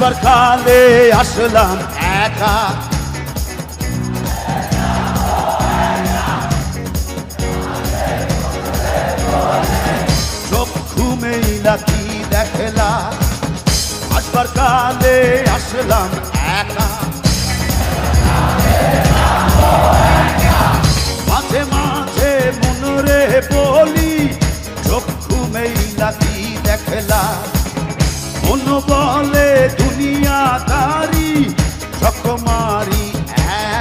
আসবার কালে আসলাম একা, চোখ ঘুমেইলা কি দেখলা। আসবার কালে আসলাম একা, মাঝে মাঝে মনরে বলি চোখ ঘুমেইলা কি দেখলা। মন বলে দুনিয়াদারি সকমারি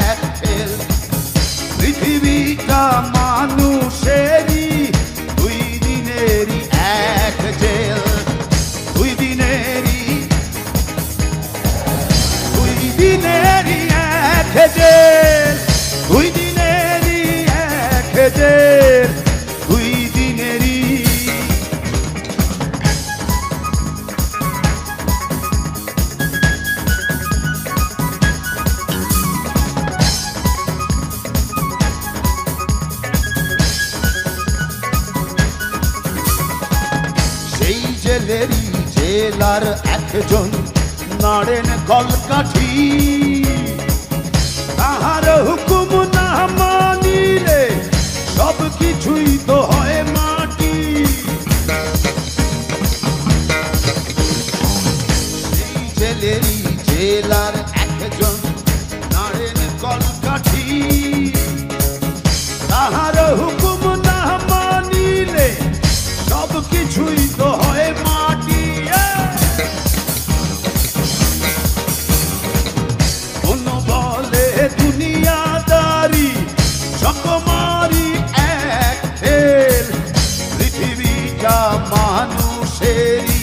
এক খেল, পৃথিবীটা মানুষেরই দুই দিনেরই এক জেল। দুই দিনেরই এক জেল, দুই দিনেরই এক জেল, দুই দিনেরই। সেই জেলেরই জেলার একজন নাড়েন কলকাঠি, তাহার হুকুম না মানিলে সব কিছুই তো হয় মাটি। সেই জেলেরই জেলার একজন নাড়েন কলকাঠি, তাহার হুকুম না মানিলে সব কিছুই তো হয় মাটি। মন বলে দুনিয়াদারি সকমারি এক খেল, পৃথিবীটা মানুষেরই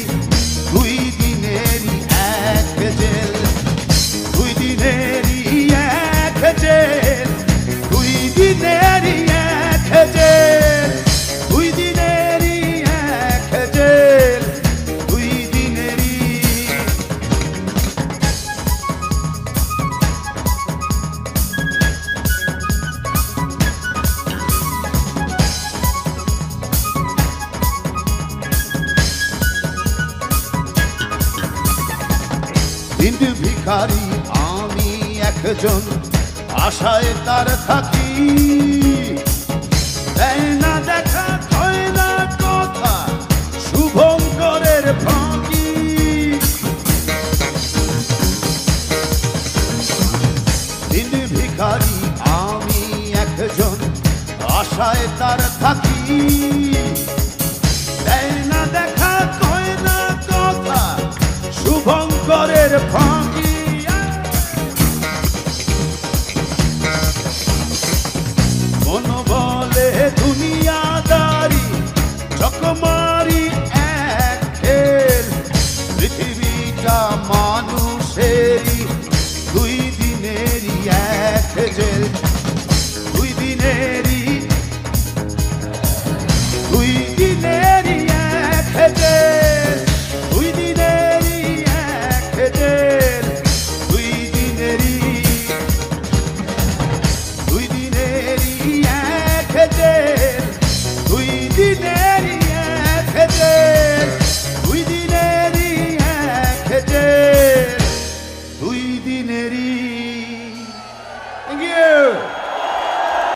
দুই দিনেরই এক জেল। দুই দিনেরই এক জেল, দুই দিনেরই এক জেল, দুই দিনেরই এক জেল, দুই দিনেরই। হিন্দু ভিখারি আমি একজন, আশায় তার থাকি। দেয় না দেখা কয় না কথা শুভঙ্করের ফাঁকি। হিন্দু ভিখারি আমি একজন, আশায় তার থাকি। দেয় না দেখা কয় না কথা শুভঙ্করের ফাঁকি। মন বলে দুনিয়াদারি সকমারি এক খেল, পৃথিবীটা মানুষেরই দুই দিনেরই এক জেল। দুই দিনেরই, দুই দিনের